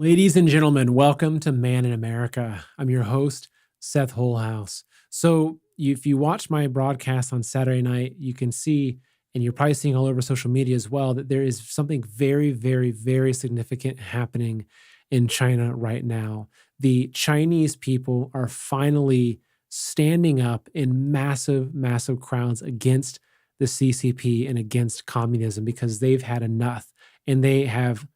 Ladies and gentlemen, welcome to Man in America. I'm your host, Seth Holhouse. If you watch my broadcast on Saturday night, you can see, and you're probably seeing all over social media as well, that there is something very, very, very significant happening in China right now. The Chinese people are finally standing up in massive, massive crowds against the CCP and against communism because they've had enough and they have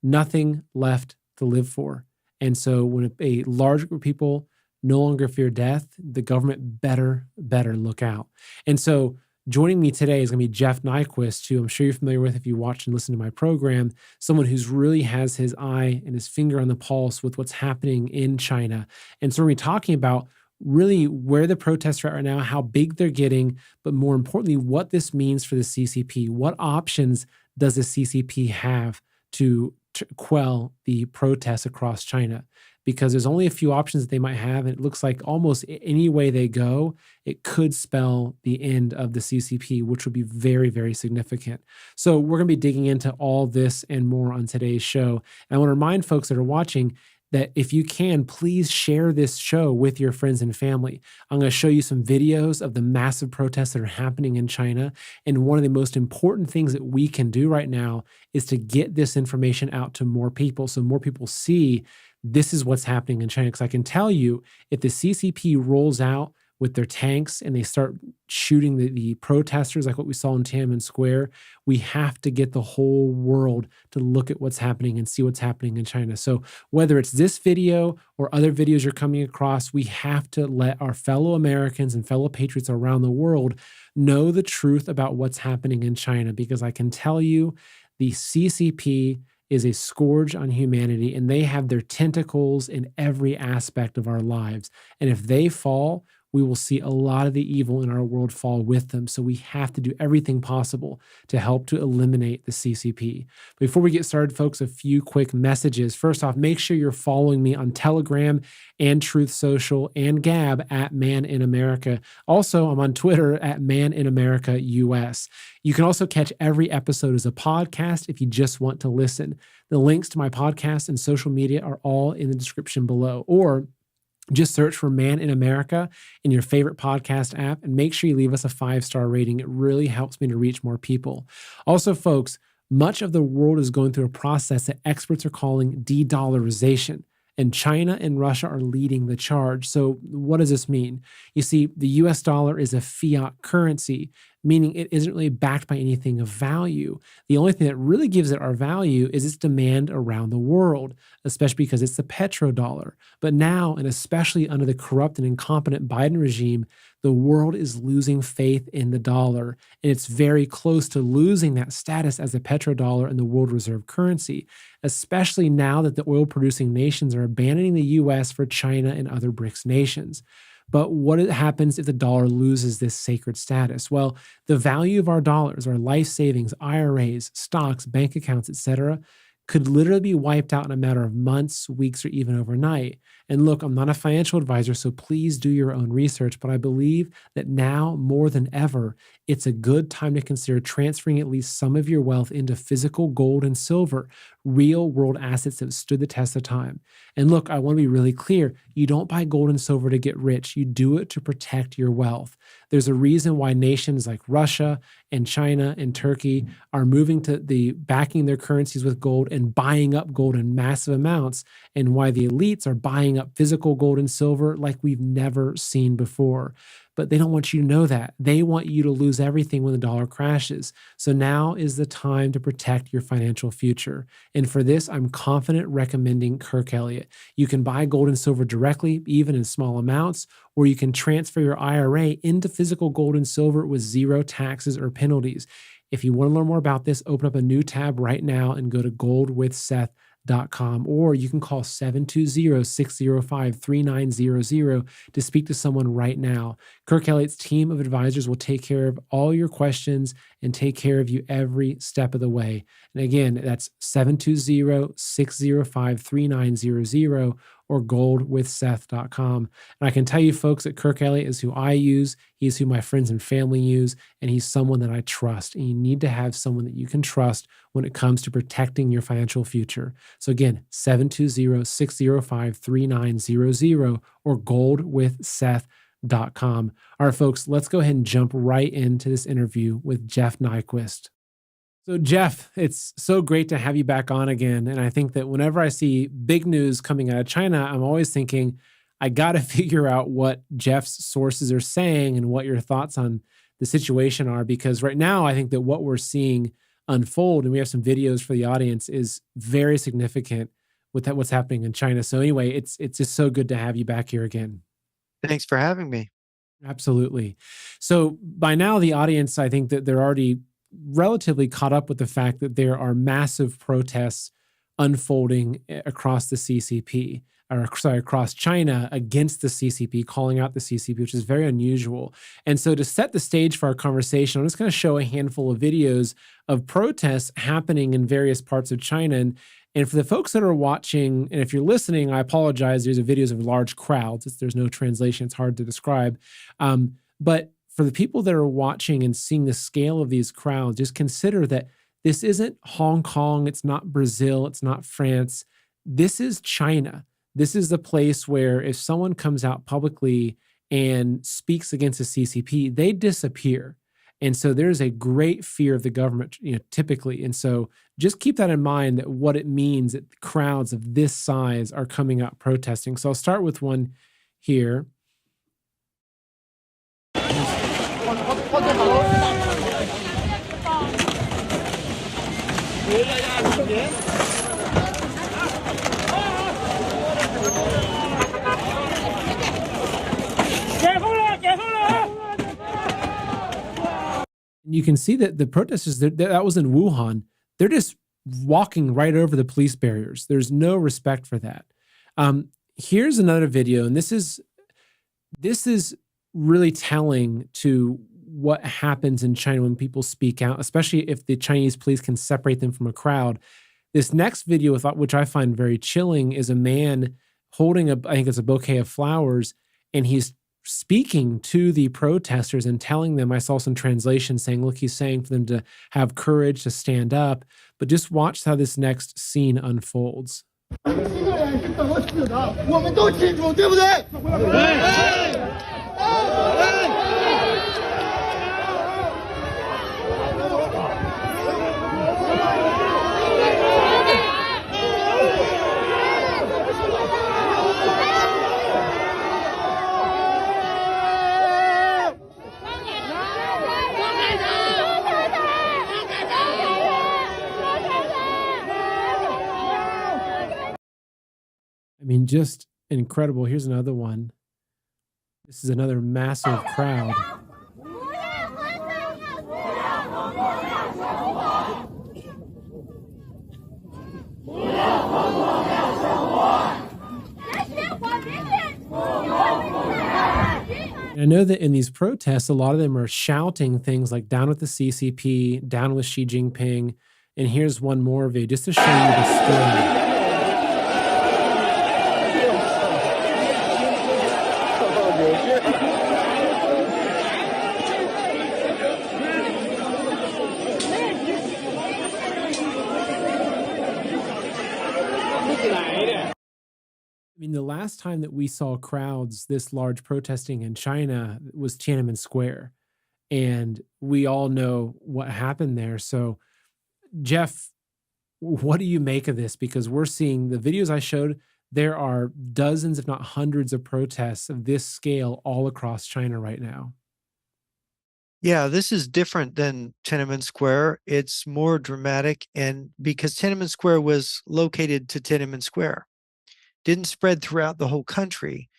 nothing left to live for. And so when a large group of people no longer fear death, the government better look out. And so joining me today is going to be Jeff Nyquist, who I'm sure you're familiar with if you watch and listen to my program, someone who's really has his eye and his finger on the pulse with what's happening in China. And so we're going to be talking about really where the protests are at right now, how big they're getting, but more importantly, what this means for the CCP. What options does the CCP have to quell the protests across China? Because there's only a few options that they might have, and it looks like almost any way they go, it could spell the end of the CCP, which would be very, very significant. So we're going to be digging into all this and more on today's show. And I want to remind folks that are watching that if you can, please share this show with your friends and family. I'm going to show you some videos of the massive protests that are happening in China. And one of the most important things that we can do right now is to get this information out to more people so more people see this is what's happening in China. Because I can tell you, if the CCP rolls out with their tanks and they start shooting the protesters like what we saw in Tiananmen Square, we have to get the whole world to look at what's happening and see what's happening in China. So whether it's this video or other videos you're coming across, we have to let our fellow Americans and fellow patriots around the world know the truth about what's happening in China. Because I can tell you, the CCP is a scourge on humanity, and they have their tentacles in every aspect of our lives. And if they fall, we will see a lot of the evil in our world fall with them. So we have to do everything possible to help to eliminate the CCP. Before we get started, folks, a few quick messages. First off, make sure you're following me on Telegram and Truth Social and Gab at Man in America. Also, I'm on Twitter at Man in America US. You can also catch every episode as a podcast if you just want to listen. The links to my podcast and social media are all in the description below. Or just search for Man in America in your favorite podcast app and make sure you leave us a 5-star rating. It really helps me to reach more people. Also, folks, much of the world is going through a process that experts are calling de-dollarization. And China and Russia are leading the charge. So what does this mean? You see, the US dollar is a fiat currency, meaning it isn't really backed by anything of value. The only thing that really gives it our value is its demand around the world, especially because it's the petrodollar. But now, and especially under the corrupt and incompetent Biden regime, the world is losing faith in the dollar, and it's very close to losing that status as a petrodollar and the world reserve currency, especially now that the oil-producing nations are abandoning the U.S. for China and other BRICS nations. But what happens if the dollar loses this sacred status? Well, the value of our dollars, our life savings, IRAs, stocks, bank accounts, etc., could literally be wiped out in a matter of months, weeks, or even overnight. And look, I'm not a financial advisor, so please do your own research, but I believe that now more than ever, it's a good time to consider transferring at least some of your wealth into physical gold and silver, real world assets that have stood the test of time. And look, I want to be really clear. You don't buy gold and silver to get rich. You do it to protect your wealth. There's a reason why nations like Russia and China and Turkey are moving to backing their currencies with gold and buying up gold in massive amounts, and why the elites are buying up physical gold and silver like we've never seen before. But they don't want you to know that. They want you to lose everything when the dollar crashes. So now is the time to protect your financial future. And for this, I'm confident recommending Kirk Elliott. You can buy gold and silver directly, even in small amounts, or you can transfer your IRA into physical gold and silver with zero taxes or penalties. If you want to learn more about this, open up a new tab right now and go to goldwithseth.com, or you can call 720-605-3900 to speak to someone right now. Kirk Elliott's team of advisors will take care of all your questions and take care of you every step of the way. And again, that's 720-605-3900, or goldwithseth.com. And I can tell you, folks, that Kirk Elliott is who I use. He's who my friends and family use, and he's someone that I trust. And you need to have someone that you can trust when it comes to protecting your financial future. So again, 720-605-3900 or goldwithseth.com. All right, folks, let's go ahead and jump right into this interview with Jeff Nyquist. So, Jeff, it's so great to have you back on again. And I think that whenever I see big news coming out of China, I'm always thinking, I got to figure out what Jeff's sources are saying and what your thoughts on the situation are. Because right now, I think that what we're seeing unfold, and we have some videos for the audience, is very significant with what's happening in China. So, anyway, it's just so good to have you back here again. Thanks for having me. Absolutely. So, by now, the audience, I think that they're already relatively caught up with the fact that there are massive protests unfolding across the CCP, or sorry, across China against the CCP, calling out the CCP, which is very unusual. And so to set the stage for our conversation, I'm just going to show a handful of videos of protests happening in various parts of China. And for the folks that are watching, and if you're listening, I apologize, there's videos of large crowds. There's no translation. It's hard to describe. But for the people that are watching and seeing the scale of these crowds, just consider that this isn't Hong Kong, it's not Brazil, it's not France. This is China. This is the place where if someone comes out publicly and speaks against the CCP, they disappear. And so there's a great fear of the government, typically. And so just keep that in mind, that what it means that crowds of this size are coming out protesting. So I'll start with one here. You can see that the protesters, that was in Wuhan, they're just walking right over the police barriers. There's no respect for that. Here's another video, and this is really telling to what happens in China when people speak out, especially if the Chinese police can separate them from a crowd. This next video, which I find very chilling, is a man holding I think it's a bouquet of flowers, and he's speaking to the protesters and telling them, I saw some translation saying, look, he's saying for them to have courage, to stand up. But just watch how this next scene unfolds. I mean, just incredible. Here's another one. This is another massive crowd. I know that in these protests, a lot of them are shouting things like down with the CCP, down with Xi Jinping. And here's one more video just to show you the scale. I mean, the last time that we saw crowds this large protesting in China was Tiananmen Square. And we all know what happened there. So, Jeff, what do you make of this? Because we're seeing the videos I showed, there are dozens, if not hundreds, of protests of this scale all across China right now. Yeah, this is different than Tiananmen Square. It's more dramatic, and because Tiananmen Square was located to Tiananmen Square, didn't spread throughout the whole country.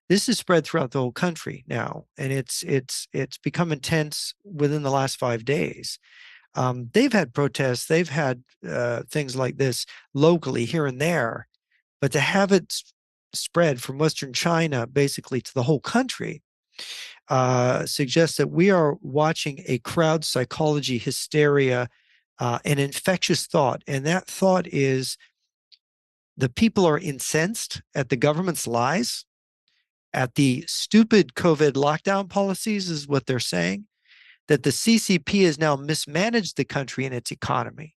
This is spread throughout the whole country now, and it's become intense within the last 5 days. They've had protests, they've had things like this locally here and there, but to have it spread from Western China basically to the whole country suggests that we are watching a crowd psychology hysteria, an infectious thought. And that thought is, the people are incensed at the government's lies, at the stupid COVID lockdown policies, is what they're saying, that the CCP has now mismanaged the country and its economy,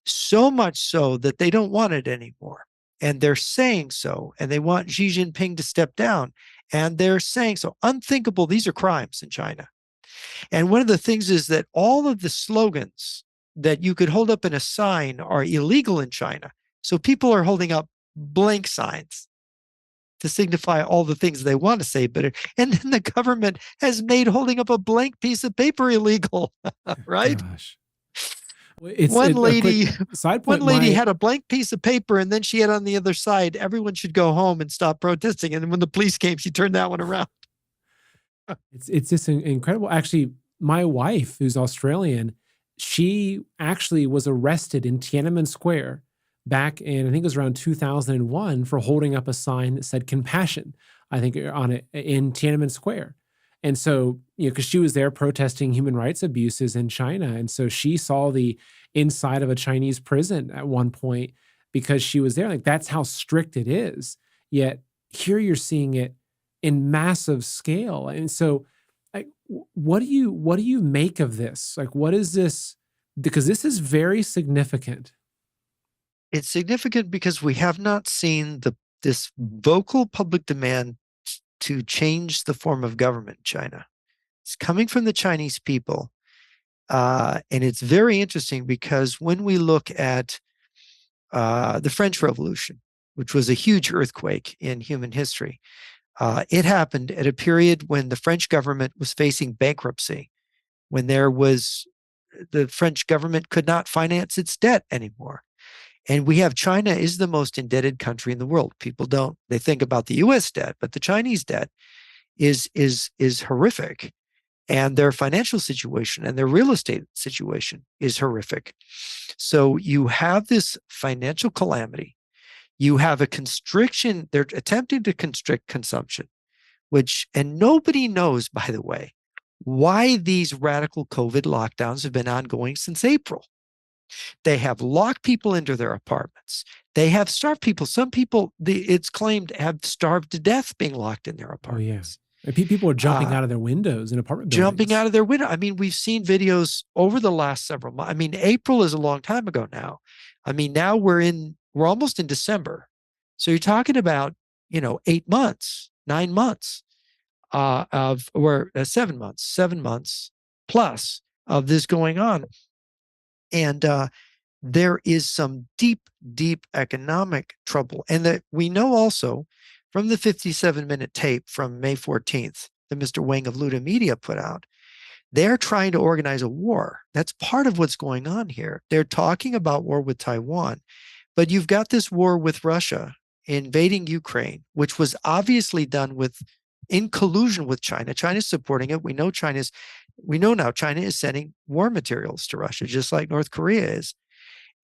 so much so that they don't want it anymore. And they're saying so, and they want Xi Jinping to step down. And they're saying so. Unthinkable. These are crimes in China. And one of the things is that all of the slogans that you could hold up in a sign are illegal in China. So people are holding up blank signs to signify all the things they want to say, but and then the government has made holding up a blank piece of paper illegal, right? Gosh. Well, it's One a quick lady, side one point. lady had a blank piece of paper, and then she had on the other side, everyone should go home and stop protesting. And when the police came, she turned that one around. It's just incredible. Actually, my wife, who's Australian, she actually was arrested in Tiananmen Square back in, I think it was around 2001, for holding up a sign that said compassion, I think, on it in Tiananmen Square. And so, because she was there protesting human rights abuses in China. And so she saw the inside of a Chinese prison at one point because she was there. Like, that's how strict it is. Yet here you're seeing it in massive scale. And so, like, what do you make of this? Like, what is this? Because this is very significant. It's significant because we have not seen this vocal public demand to change the form of government in China. It's coming from the Chinese people. And it's very interesting because when we look at the French Revolution, which was a huge earthquake in human history, it happened at a period when the French government was facing bankruptcy, when the French government could not finance its debt anymore. And we have China is the most indebted country in the world. People don't, they think about the US debt, but the Chinese debt is horrific. And their financial situation and their real estate situation is horrific. So you have this financial calamity. You have a constriction. They're attempting to constrict consumption, and nobody knows, by the way, why these radical COVID lockdowns have been ongoing since April. They have locked people into their apartments. They have starved people. Some people, it's claimed, have starved to death being locked in their Oh yeah, apartments. and people are jumping Uh, out of their windows in apartment Jumping buildings. out of their window. I mean, we've seen videos over the last several months. I mean, April is a long time ago now. I mean, now we're almost in December. So you're talking about, 8 months, 9 months or 7 months plus of this going on. And there is some deep, deep economic trouble. And that we know also from the 57-minute tape from May 14th that Mr. Wang of Luda Media put out, they're trying to organize a war. That's part of what's going on here. They're talking about war with Taiwan, but you've got this war with Russia invading Ukraine, which was obviously done in collusion with China. China's supporting it. We know now China is sending war materials to Russia, just like North Korea is.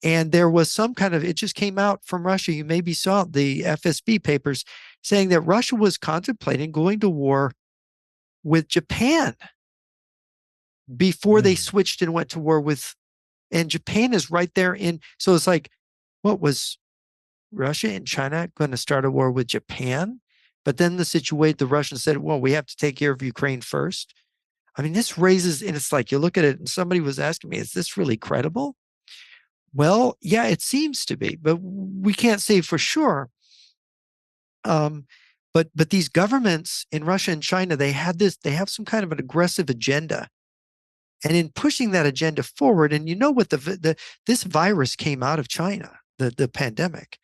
And there was it just came out from Russia. You maybe saw the FSB papers saying that Russia was contemplating going to war with Japan before they Man. switched and went to war and Japan is right there so it's like, what was Russia and China going to start a war with Japan? But then the Russians said, well, we have to take care of Ukraine first. I mean, this raises, and it's like, you look at it and somebody was asking me, is this really credible? Well, yeah, it seems to be, but we can't say for sure. But these governments in Russia and China, they have some kind of an aggressive agenda. And in pushing that agenda forward, and what this virus came out of China, the pandemic,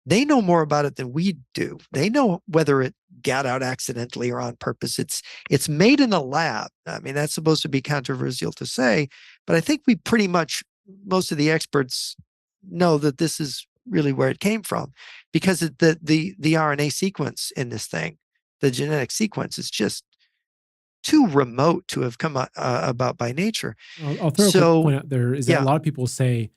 they know more about it than we do. They know whether it got out accidentally or on purpose. It's made in a lab. I mean, that's supposed to be controversial to say, but I think most of the experts know that this is really where it came from, because the RNA sequence in this thing, the genetic sequence, is just too remote to have come about by nature. I'll throw a quick So point out there is that a yeah, lot of people say,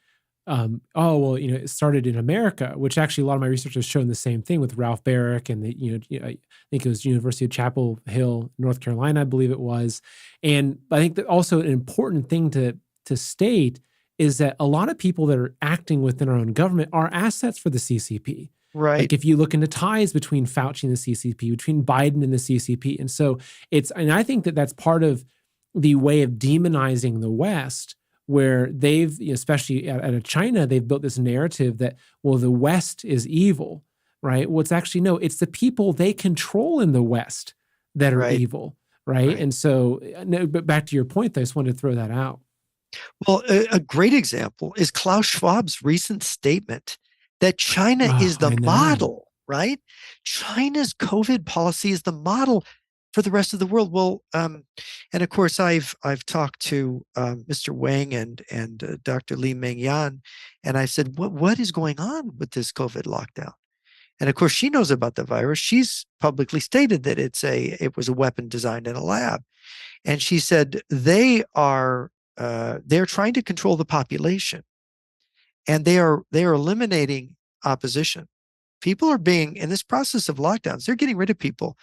oh, well, it started in America, which actually a lot of my research has shown the same thing with Ralph Barrick and I think it was University of Chapel Hill, North Carolina, I believe it was. And I think that also an important thing to state is that a lot of people that are acting within our own government are assets for the CCP. Right. Like if you look into ties between Fauci and the CCP, between Biden and the CCP. And so and I think that that's part of the way of demonizing the West, where they've, especially out of China, they've built this narrative that, well, the West is evil, right? Well, it's actually, no, it's the people they control in the West that are Right. evil, right? Right. And so, no, but back to your point, though, I just wanted to throw that out. Well, a great example is Klaus Schwab's recent statement that China Oh, is the I know. model, right? China's COVID policy is the model for the rest of the world. Well, and of course, I've talked to Mr. Wang and Dr. Li Mengyan, and I said, what is going on with this COVID lockdown? And of course, she knows about the virus. She's publicly stated that it was a weapon designed in a lab. And she said they're trying to control the population, and they are eliminating opposition. People are being in this process of lockdowns. They're getting rid of people,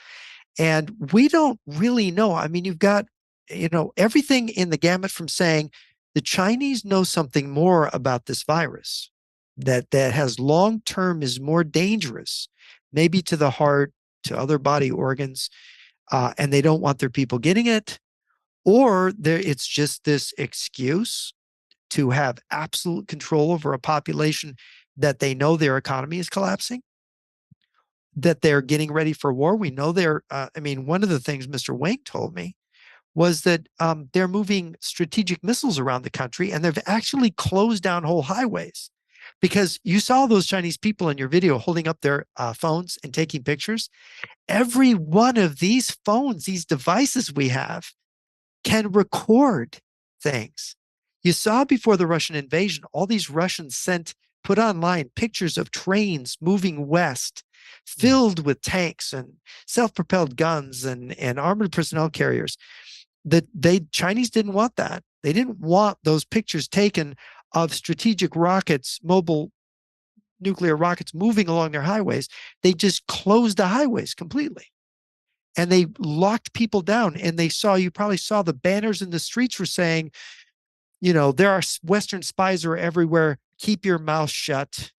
and we don't really know. I mean, you've got everything in the gamut from saying the Chinese know something more about this virus that has long term is more dangerous, maybe to the heart, to other body organs, and they don't want their people getting it, or it's just this excuse to have absolute control over a population that they know their economy is collapsing, that they're getting ready for war. We know I mean, one of the things Mr. Wang told me was that they're moving strategic missiles around the country, and they've actually closed down whole highways. Because you saw those Chinese people in your video holding up their phones and taking pictures. Every one of these phones, these devices we have, can record things. You saw before the Russian invasion, all these Russians put online pictures of trains moving west, Yeah. filled with tanks and self-propelled guns and armored personnel carriers. Chinese didn't want that. They didn't want those pictures taken of strategic rockets, mobile nuclear rockets moving along their highways. They just closed the highways completely, and they locked people down. And you probably saw the banners in the streets were saying, there are Western spies are everywhere. Keep your mouth shut.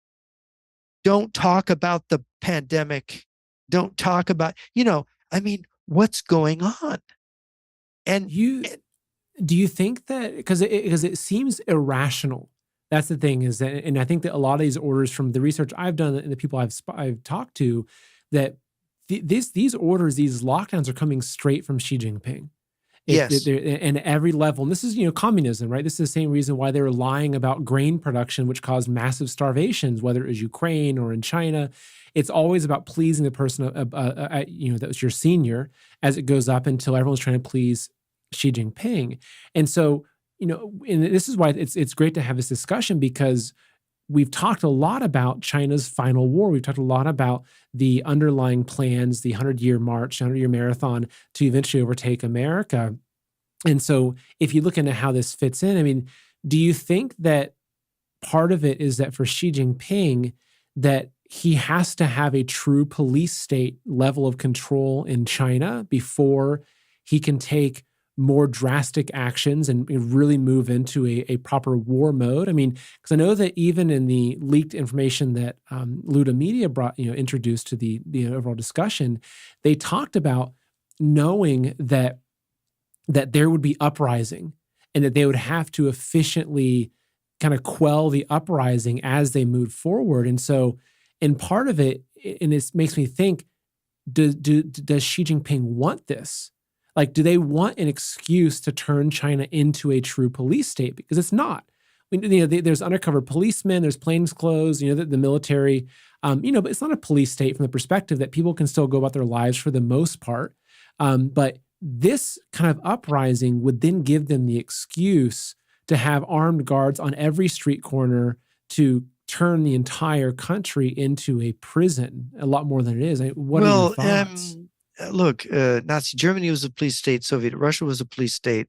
Don't talk about the pandemic. Don't talk about, I mean, what's going on? And, You and Do you think that because it seems irrational? That's the thing is that, and I think that a lot of these orders from the research I've done and the people I've talked to, that these orders, these lockdowns are coming straight from Xi Jinping. yes, And every level, and this is communism, right? This is the same reason why they were lying about grain production, which caused massive starvations, whether it was Ukraine or in China. It's always about pleasing the person, that was your senior, as it goes up until everyone's trying to please Xi Jinping. And so, and this is why it's great to have this discussion, because we've talked a lot about China's final war. We've talked a lot about the underlying plans, the 100-year march, 100-year marathon to eventually overtake America. And so, if you look into how this fits in, I mean, do you think that part of it is that for Xi Jinping, that he has to have a true police state level of control in China before he can take more drastic actions and really move into a proper war mode? I mean, because I know that even in the leaked information that Luda Media introduced to the overall discussion, they talked about knowing that there would be uprising, and that they would have to efficiently kind of quell the uprising as they move forward. And so, and part of it, and this makes me think, does Xi Jinping want this? Like, do they want an excuse to turn China into a true police state? Because it's not. There's undercover policemen, there's plainclothes, the military, but it's not a police state from the perspective that people can still go about their lives for the most part. But this kind of uprising would then give them the excuse to have armed guards on every street corner to turn the entire country into a prison, a lot more than it is. What are your well, thoughts? look, Nazi Germany was a police state. Soviet Russia was a police state.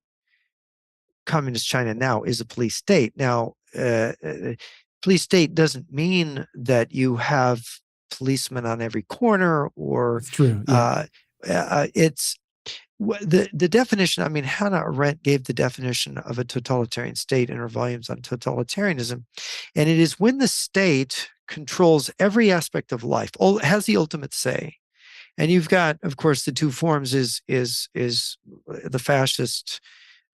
Communist China now is a police state. Now, police state doesn't mean that you have policemen on every corner, or It's true. Yeah. uh, it's the definition. I mean, Hannah Arendt gave the definition of a totalitarian state in her volumes on totalitarianism, and it is when the state controls every aspect of life, has the ultimate say. And you've got, of course, the two forms is the fascist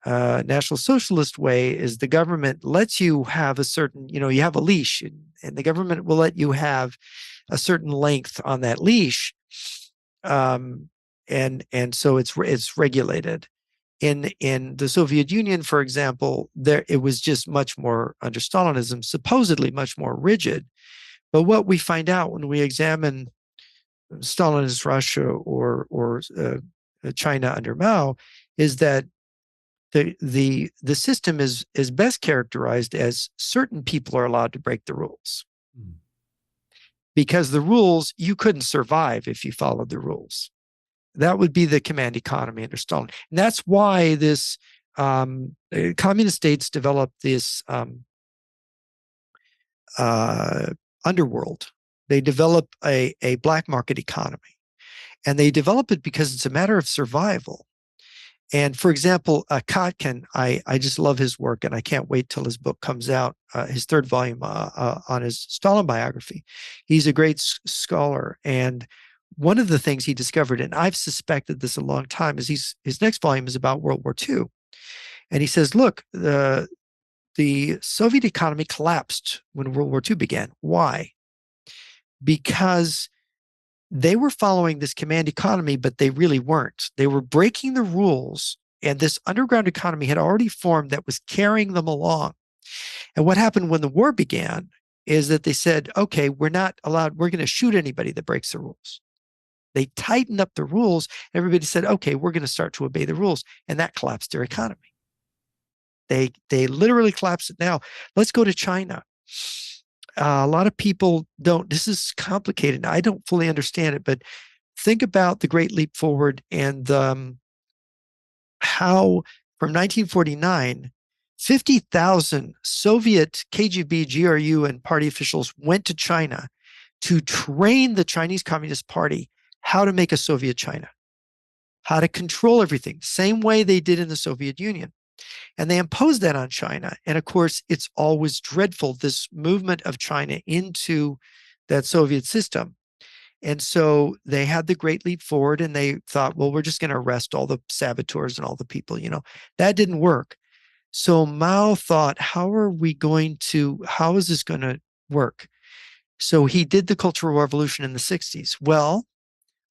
National Socialist way is the government lets you have a certain, you have a leash, and the government will let you have a certain length on that leash, and so it's regulated. In the Soviet Union, for example, there it was just much more under Stalinism, supposedly much more rigid. But what we find out when we examine Stalinist Russia or China under Mao is that the system is best characterized as certain people are allowed to break the rules, Mm. because the rules, you couldn't survive if you followed the rules. That would be the command economy under Stalin. And that's why this communist states developed this uh, underworld. They develop a black market economy. And they develop it because it's a matter of survival. And for example, Kotkin, I just love his work, and I can't wait till his book comes out, his third volume on his Stalin biography. He's a great scholar. And one of the things he discovered, and I've suspected this a long time, is his next volume is about World War II. And he says, look, the Soviet economy collapsed when World War II began. Why? Because they were following this command economy, but they really weren't. They were breaking the rules, and this underground economy had already formed that was carrying them along. And what happened when the war began is that they said, okay, we're not allowed, we're going to shoot anybody that breaks the rules. They tightened up the rules. Everybody said, okay, we're going to start to obey the rules. And that collapsed their economy. They literally collapsed it. Now, let's go to China. A lot of people don't, this is complicated. I don't fully understand it, but think about the Great Leap Forward and how from 1949, 50,000 Soviet KGB, GRU, and party officials went to China to train the Chinese Communist Party how to make a Soviet China, how to control everything, same way they did in the Soviet Union. And they imposed that on China. And of course, it's always dreadful, this movement of China into that Soviet system. And so they had the Great Leap Forward, and they thought, well, we're just going to arrest all the saboteurs and all the people, that didn't work. So Mao thought, how is this going to work? So he did the Cultural Revolution in the 60s. Well,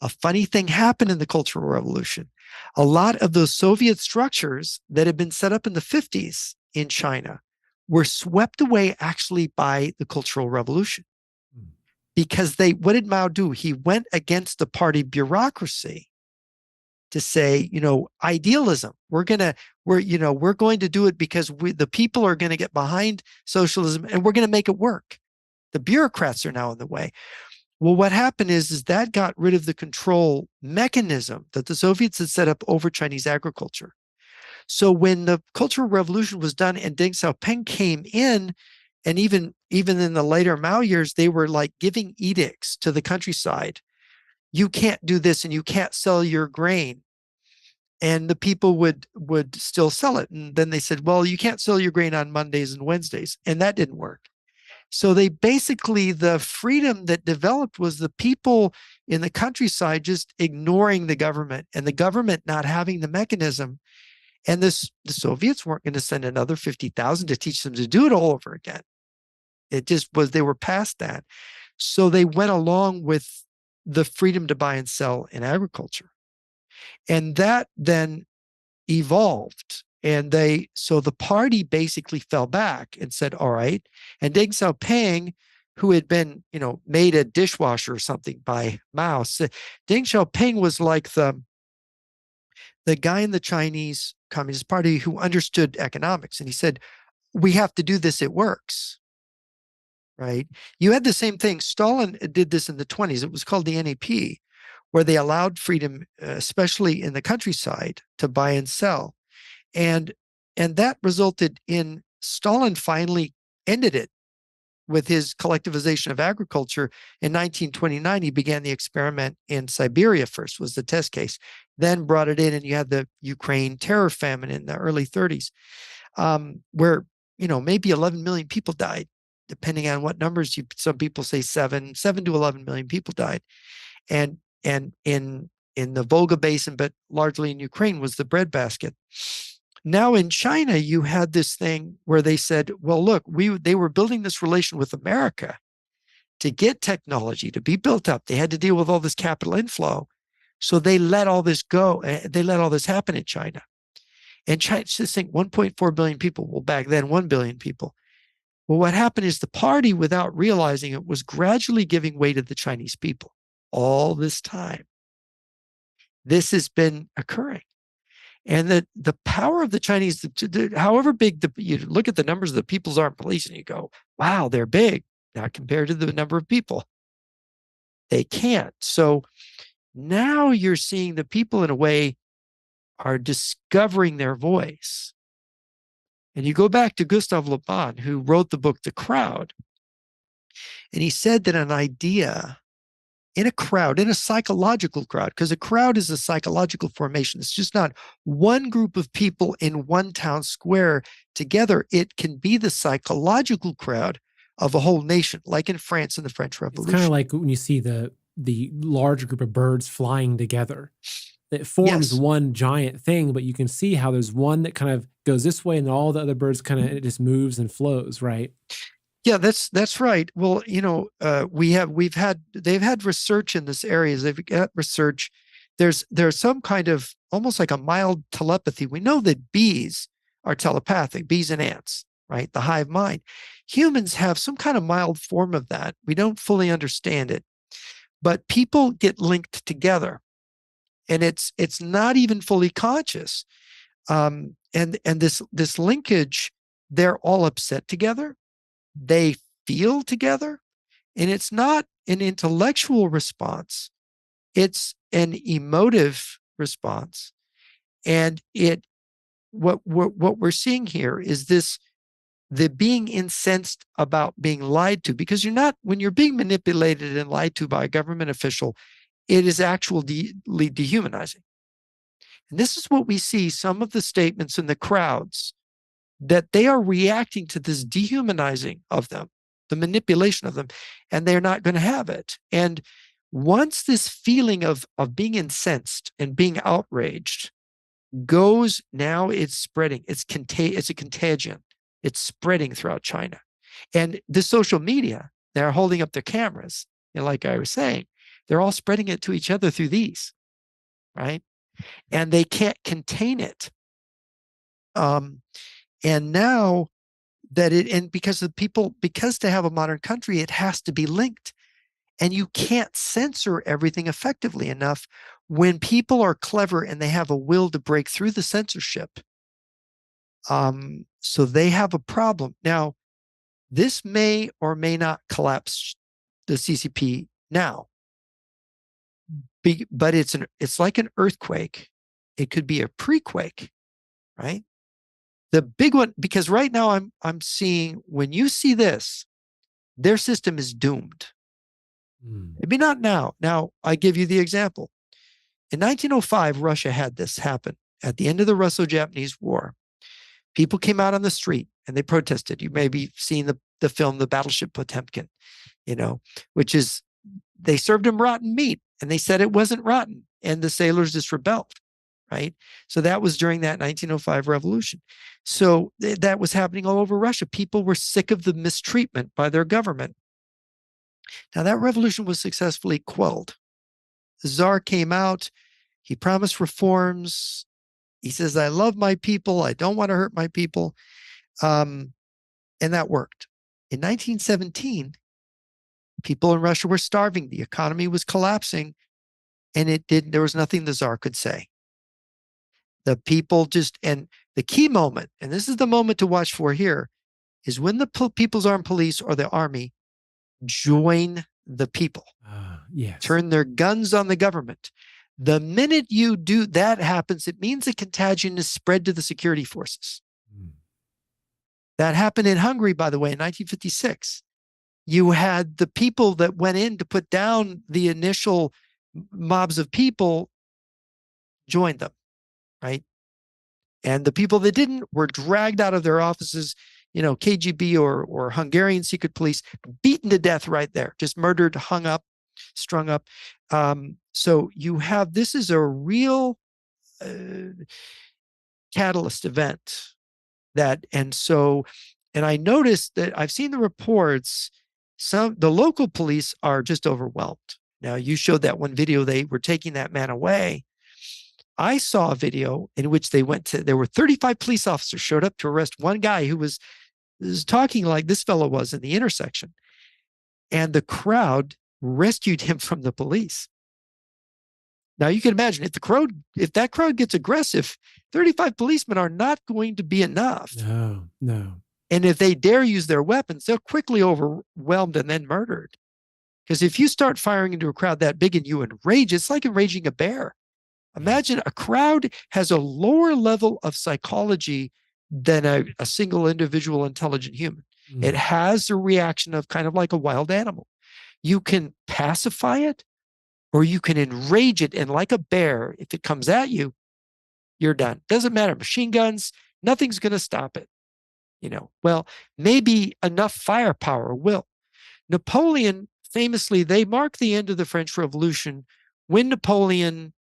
a funny thing happened in the Cultural Revolution. A lot of those Soviet structures that had been set up in the 50s in China were swept away actually by the Cultural Revolution. Because what did Mao do? He went against the party bureaucracy to say, idealism. We're going to do it because the people are going to get behind socialism, and we're going to make it work. The bureaucrats are now in the way. Well, what happened is that got rid of the control mechanism that the Soviets had set up over Chinese agriculture. So when the Cultural Revolution was done and Deng Xiaoping came in, and even in the later Mao years, they were like giving edicts to the countryside. You can't do this, and you can't sell your grain. And the people would still sell it. And then they said, well, you can't sell your grain on Mondays and Wednesdays. And that didn't work. So the freedom that developed was the people in the countryside just ignoring the government, and the government not having the mechanism. And the Soviets weren't going to send another 50,000 to teach them to do it all over again. It just was, they were past that. So they went along with the freedom to buy and sell in agriculture. And that then evolved. And so the party basically fell back and said, all right. And Deng Xiaoping, who had been, made a dishwasher or something by Mao, said, Deng Xiaoping was like the guy in the Chinese Communist Party who understood economics. And he said, we have to do this. It works. Right. You had the same thing. Stalin did this in the 1920s. It was called the NAP, where they allowed freedom, especially in the countryside, to buy and sell. And that resulted in Stalin finally ended it with his collectivization of agriculture. In 1929, he began the experiment in Siberia first, was the test case, then brought it in, and you had the Ukraine terror famine in the early 30s, where, maybe 11 million people died depending on what numbers some people say 7 to 11 million people died. And in the Volga Basin, but largely in Ukraine, was the breadbasket. Now in China, you had this thing where they said, well, look, they were building this relation with America to get technology to be built up. They had to deal with all this capital inflow. So they let all this go. They let all this happen in China. And China, just think 1.4 billion people. Well, back then, 1 billion people. Well, what happened is the party, without realizing it, was gradually giving way to the Chinese people all this time. This has been occurring. And the power of the Chinese, however big, you look at the numbers of the People's Armed Police and you go, wow, they're big. Not compared to the number of people. They can't. So now you're seeing the people in a way are discovering their voice. And you go back to Gustave Le Bon, who wrote the book, The Crowd. And he said that an idea in a crowd, in a psychological crowd, because a crowd is a psychological formation. It's just not one group of people in one town square together. It can be the psychological crowd of a whole nation, like in France in the French It's kind of Revolution. like when you see the large group of birds flying together. It forms Yes. one giant thing, but you can see how there's one that kind of goes this way, and all the other birds kind of, it just moves and flows, right? Yeah, that's right. Well, they've had research in this area. They've got research. There's some kind of almost like a mild telepathy. We know that bees are telepathic, bees and ants, right? The hive mind. Humans have some kind of mild form of that. We don't fully understand it, but people get linked together, and it's not even fully conscious. And this linkage, they're all upset together. They feel together, and it's not an intellectual response, it's an emotive response. And what we're seeing here is the being incensed about being lied to, because you're not, when you're being manipulated and lied to by a government official, it is actually dehumanizing. And this is what we see, some of the statements in the crowds, that they are reacting to this dehumanizing of them, the manipulation of them, and they're not going to have it. And once this feeling of being incensed and being outraged goes, now it's spreading. It's a contagion. It's spreading throughout China. And the social media, they're holding up their cameras. And like I was saying, they're all spreading it to each other through these, right? And they can't contain it. And now and because because to have a modern country, it has to be linked. And you can't censor everything effectively enough. When people are clever and they have a will to break through the censorship, so they have a problem. Now, this may or may not collapse the CCP now, but it's like an earthquake. It could be a pre-quake, right? The big one, because right now I'm seeing, when you see this, their system is doomed. Maybe not now. Now, I give you the example. In 1905, Russia had this happen. At the end of the Russo-Japanese War, people came out on the street and they protested. You may be seeing the film, The Battleship Potemkin, which is, they served them rotten meat and they said it wasn't rotten. And the sailors just rebelled, right? So that was during that 1905 revolution. So that was happening all over Russia. People were sick of the mistreatment by their government. Now, that revolution was successfully quelled. The Tsar came out. He promised reforms. He says, I love my people. I don't want to hurt my people. And that worked. In 1917, people in Russia were starving. The economy was collapsing. And there was nothing the Tsar could say. The people and the key moment, and this is the moment to watch for here, is when the People's Armed Police or the army join the people. Yes. Turn their guns on the government. The minute you do that happens, it means the contagion is spread to the security forces. That happened in Hungary, by the way, in 1956. You had the people that went in to put down the initial mobs of people joined them, right? And the people that didn't were dragged out of their offices KGB or Hungarian secret police, beaten to death right there, just murdered, hung up, strung up. So you have this is a real catalyst event that, and I noticed that I've seen the reports. The local police are just overwhelmed. Now, you showed that one video, they were taking that man away. I saw a video in which there were 35 police officers showed up to arrest one guy who was talking like this fellow was in the intersection. And the crowd rescued him from the police. Now you can imagine if that crowd gets aggressive, 35 policemen are not going to be enough. No, no. And if they dare use their weapons, they're quickly overwhelmed and then murdered. Because if you start firing into a crowd that big and you enrage, it's like enraging a bear. Imagine a crowd has a lower level of psychology than a single individual intelligent human. It has a reaction of kind of like a wild animal. You can pacify it or you can enrage it. And like a bear, if it comes at you, you're done. Doesn't matter. Machine guns, nothing's going to stop it. Well, maybe enough firepower will. Napoleon, famously, they mark the end of the French Revolution when Napoleon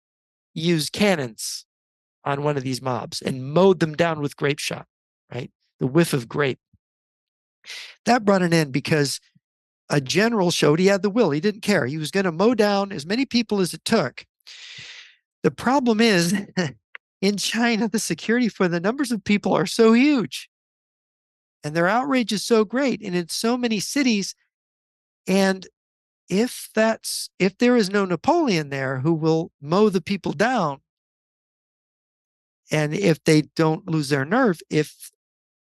used cannons on one of these mobs and mowed them down with grape shot, right? The whiff of grape. That brought an end because a general showed he had the will. He didn't care. He was going to mow down as many people as it took. The problem is in China, the security for the numbers of people are so huge and their outrage is so great and in so many cities. And if there is no Napoleon there who will mow the people down, and if they don't lose their nerve, if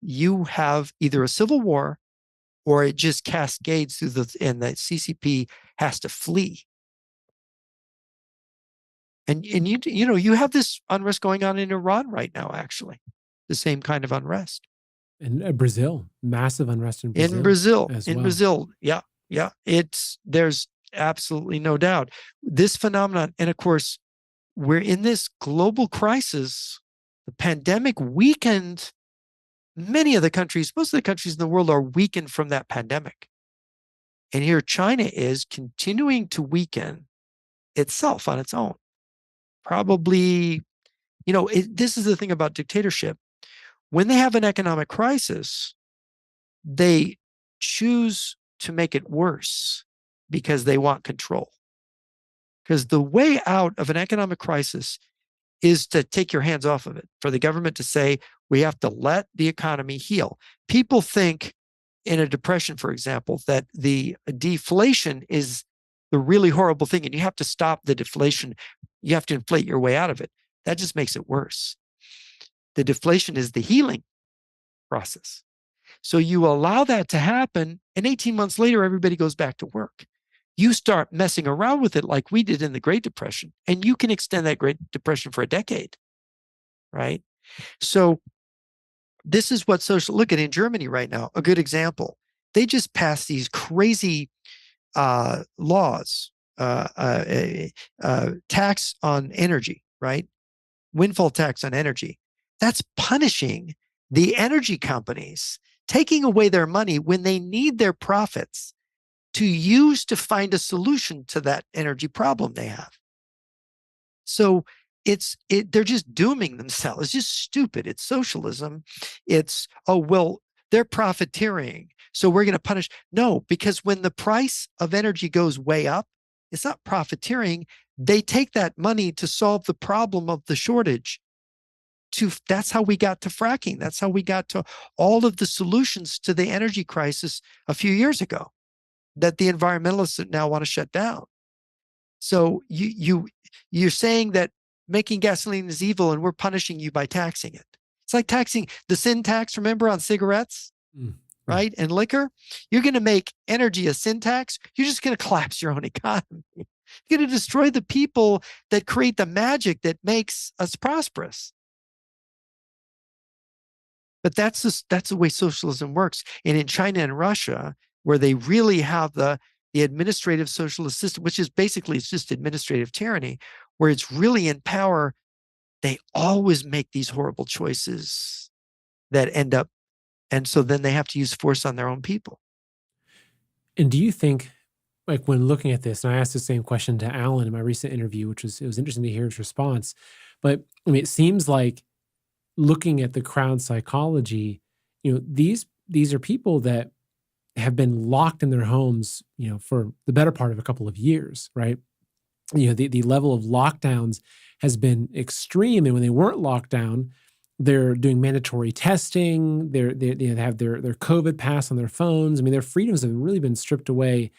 you have either a civil war or it just cascades through and the CCP has to flee. And you have this unrest going on in Iran right now, actually, the same kind of unrest. In Brazil, massive unrest in Brazil. In Brazil, yeah. There's absolutely no doubt. This phenomenon, and of course, we're in this global crisis. The pandemic weakened many of the countries, most of the countries in the world are weakened from that pandemic. And here China is continuing to weaken itself on its own. Probably, this is the thing about dictatorship. When they have an economic crisis, they choose to make it worse because they want control. Because the way out of an economic crisis is to take your hands off of it, for the government to say, we have to let the economy heal. People think in a depression, for example, that the deflation is the really horrible thing, and you have to stop the deflation. You have to inflate your way out of it. That just makes it worse. The deflation is the healing process. So you allow that to happen, and 18 months later, everybody goes back to work. You start messing around with it like we did in the Great Depression, and you can extend that Great Depression for a decade, right? So this is what look at in Germany right now, a good example. They just passed these crazy laws, tax on energy, right? Windfall tax on energy. That's punishing the energy companies, taking away their money when they need their profits to use to find a solution to that energy problem they have. So they're just dooming themselves. It's just stupid. It's socialism. It's, they're profiteering, so we're going to punish. No, because when the price of energy goes way up, it's not profiteering. They take that money to solve the problem of the shortage. That's how we got to fracking. That's how we got to all of the solutions to the energy crisis a few years ago that the environmentalists now want to shut down. So you're saying that making gasoline is evil and we're punishing you by taxing it. It's like taxing the sin tax, remember, on cigarettes, right? And liquor. You're going to make energy a sin tax. You're just going to collapse your own economy. You're going to destroy the people that create the magic that makes us prosperous. But that's the way socialism works. And in China and Russia, where they really have the administrative socialist system, which is basically, it's just administrative tyranny, where it's really in power, they always make these horrible choices that end up And so then they have to use force on their own people. And do you think, like when looking at this, and I asked the same question to Alan in my recent interview, which was it was interesting to hear his response. But I mean, it seems like looking at the crowd psychology, these are people that have been locked in their homes, for the better part of a couple of years, right? The level of lockdowns has been extreme, and when they weren't locked down, they're doing mandatory testing. They have their COVID pass on their phones. I mean, their freedoms have really been stripped away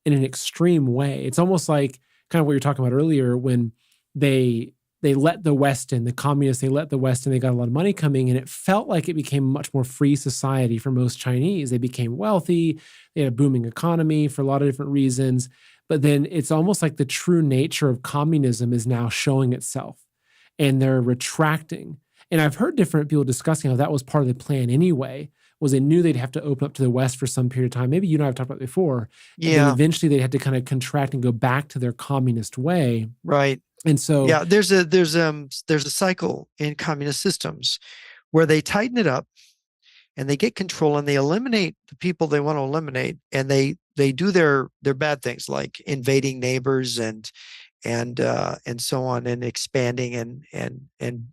in an extreme way. It's almost like kind of what you're talking about earlier when they they let the West in, the communists, they let the West in, they got a lot of money coming, and it felt like it became a much more free society for most Chinese. They became wealthy, they had a booming economy for a lot of different reasons. But then it's almost like the true nature of communism is now showing itself and they're retracting. And I've heard different people discussing how that was part of the plan anyway, was they knew they'd have to open up to the West for some period of time. Maybe you and I have talked about it before. And then Yeah, eventually they had to kind of contract and go back to their communist way. right. And so, Yeah, there's a cycle in communist systems where they tighten it up and they get control and they eliminate the people they want to eliminate, and they do their bad things like invading neighbors and so on, and expanding and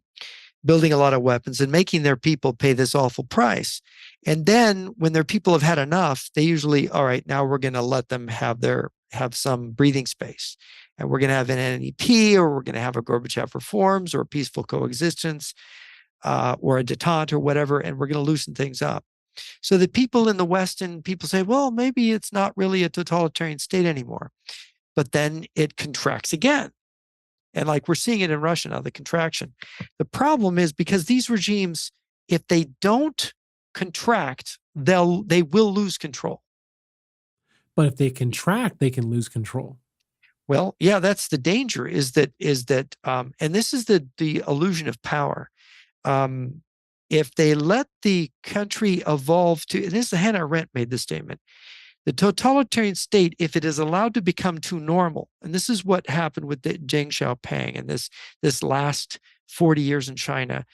building a lot of weapons and making their people pay this awful price. And then when their people have had enough, they usually, all right, now we're going to let them have some breathing space. And we're going to have an NEP, or we're going to have a Gorbachev reforms, or peaceful coexistence, or a detente, or whatever, and we're going to loosen things up. So the people in the West and people say, well, maybe it's not really a totalitarian state anymore. But then it contracts again. And like we're seeing it in Russia now, the contraction. The problem is because these regimes, if they don't contract, they will lose control. but if they contract, they can lose control. Well, yeah, that's the danger. And this is the illusion of power. Um, if they let the country evolve to, and this is Hannah Arendt made this statement. The totalitarian state, if it is allowed to become too normal, and this is what happened with Deng Xiaoping and this last 40 years in China,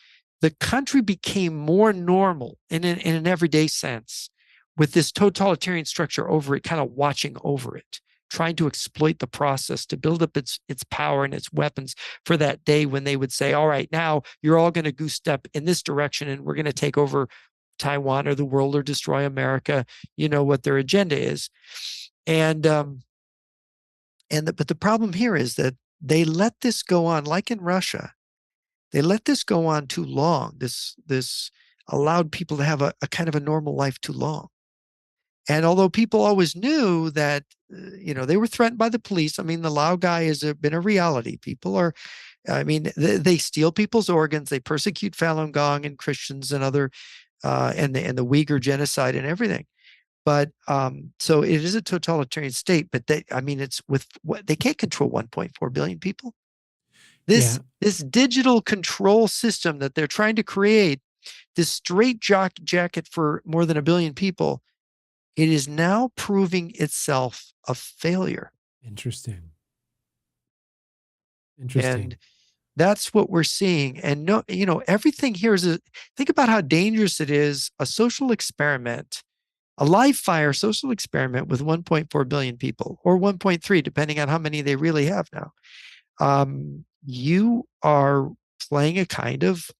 the country became more normal in an everyday sense, with this totalitarian structure over it, kind of watching over it, trying to exploit the process to build up its power and its weapons for that day when they would say, all right, now you're all going to goose step in this direction and we're going to take over Taiwan or the world or destroy America. You know what their agenda is. And but the problem here is that they let this go on, like in Russia. They let this go on too long. This allowed people to have a kind of a normal life too long. And although people always knew that, they were threatened by the police. I mean, the Lao guy has been a reality. People are, I mean, they steal people's organs. They persecute Falun Gong and Christians and other, and the Uyghur genocide and everything. But so it is a totalitarian state. But I mean, it's with what they can't control 1.4 billion people. This Yeah. this digital control system that they're trying to create, this straight jacket for more than a billion people, it is now proving itself a failure. Interesting. And Interesting. that's what we're seeing. And no, everything here think about how dangerous it is, a social experiment, a live fire social experiment with 1.4 billion people, or 1.3, depending on how many they really have now. You are playing a kind of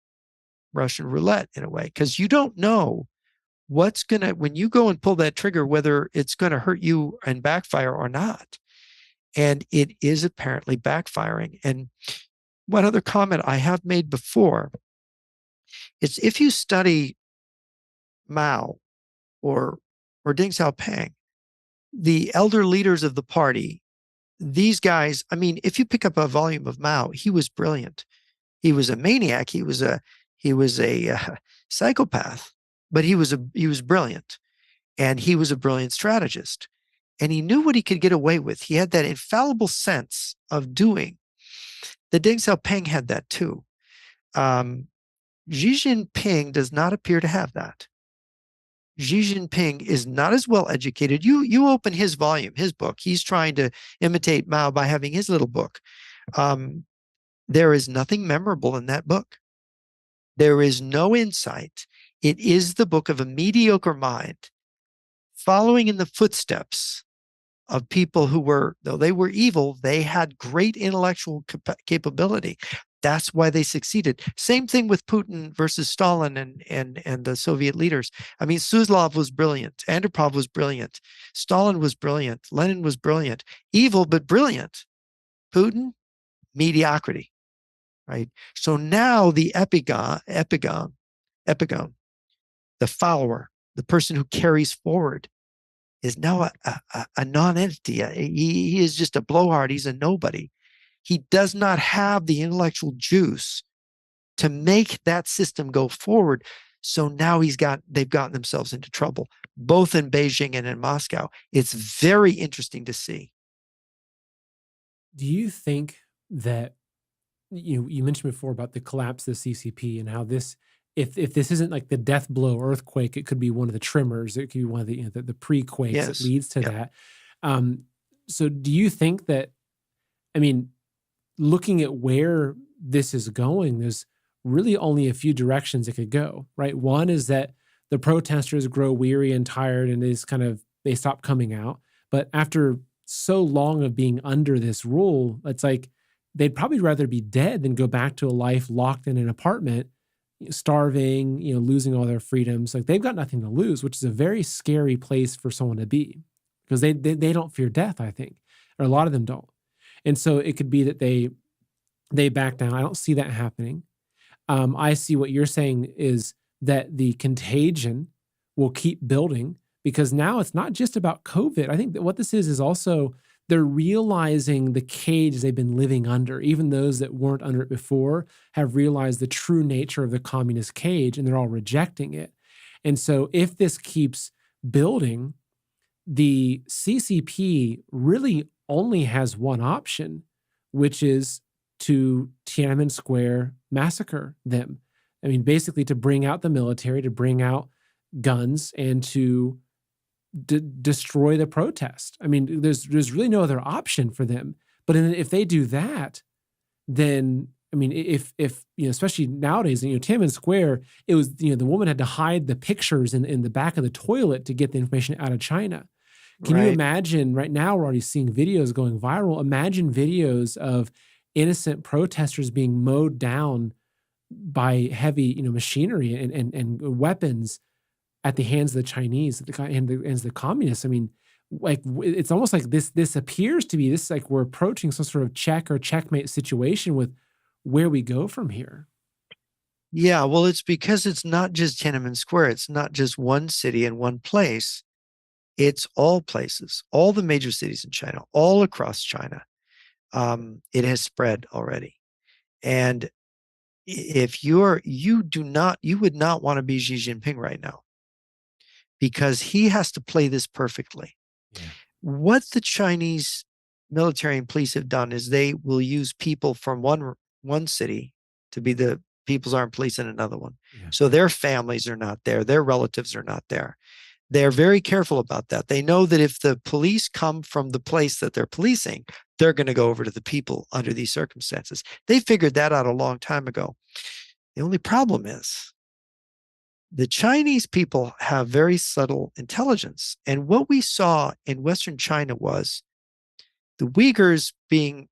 Russian roulette in a way, because you don't know when you go and pull that trigger, whether it's going to hurt you and backfire or not. And it is apparently backfiring. And one other comment I have made before is, if you study Mao or Deng Xiaoping, the elder leaders of the party, these guys, I mean, if you pick up a volume of Mao, he was brilliant. He was a maniac. He was a psychopath, but he was brilliant, and he was a brilliant strategist, and he knew what he could get away with. He had that infallible sense of doing. The Deng Xiaoping had that too. Um, Xi Jinping does not appear to have that. Xi Jinping is not as well educated. You open his volume, his book. He's trying to imitate Mao by having his little book. Um, there is nothing memorable in that book. There is no insight. It is the book of a mediocre mind following in the footsteps of people who were, though they were evil, they had great intellectual capability. That's why they succeeded. Same thing with Putin versus Stalin and the Soviet leaders. I mean, Suslov was brilliant. Andropov was brilliant. Stalin was brilliant. Lenin was brilliant. Evil, but brilliant. Putin, mediocrity, right? So now the epigone, the follower, the person who carries forward, is now a non-entity. He is just a blowhard. He's a nobody. He does not have the intellectual juice to make that system go forward. So now they've gotten themselves into trouble, both in Beijing and in Moscow. It's very interesting to see. Do you think that you mentioned before about the collapse of the CCP and how this, if this isn't like the death blow earthquake, it could be one of the tremors. It could be one of the the pre-quakes that Yes. leads to Yeah. that. Um, so do you think that, I mean, looking at where this is going, there's really only a few directions it could go, right? One is that the protesters grow weary and tired and they stop coming out. But after so long of being under this rule, it's like they'd probably rather be dead than go back to a life locked in an apartment, starving, losing all their freedoms. Like they've got nothing to lose, which is a very scary place for someone to be because they don't fear death, I think, or a lot of them don't. And so it could be that they back down. I don't see that happening. I see what you're saying is that the contagion will keep building because now it's not just about COVID. I think that what this is also they're realizing the cage they've been living under. Even those that weren't under it before have realized the true nature of the communist cage and they're all rejecting it. And so if this keeps building, the CCP really only has one option, which is to Tiananmen Square massacre them. I mean, basically to bring out the military, to bring out guns, and to destroy the protest. I mean, there's really no other option for them. But if they do that, then I mean, if especially nowadays, Tiananmen Square, it was the woman had to hide the pictures in the back of the toilet to get the information out of China. Can you Right. imagine right now we're already seeing videos going viral? Imagine videos of innocent protesters being mowed down by heavy, machinery and weapons at the hands of the Chinese, at the hands of the communists. I mean, like it's almost like this appears to be this like we're approaching some sort of check or checkmate situation with where we go from here. Yeah. Well, it's because it's not just Tiananmen Square. It's not just one city and one place. It's all places, all the major cities in China, all across China. It has spread already. And if you would not want to be Xi Jinping right now because he has to play this perfectly. Yeah. What the Chinese military and police have done is they will use people from one city to be the People's Armed Police in another one. Yeah. So their families are not there, their relatives are not there. They're very careful about that. They know that if the police come from the place that they're policing, they're going to go over to the people under these circumstances. They figured that out a long time ago. The only problem is the Chinese people have very subtle intelligence. And what we saw in Western China was the Uyghurs being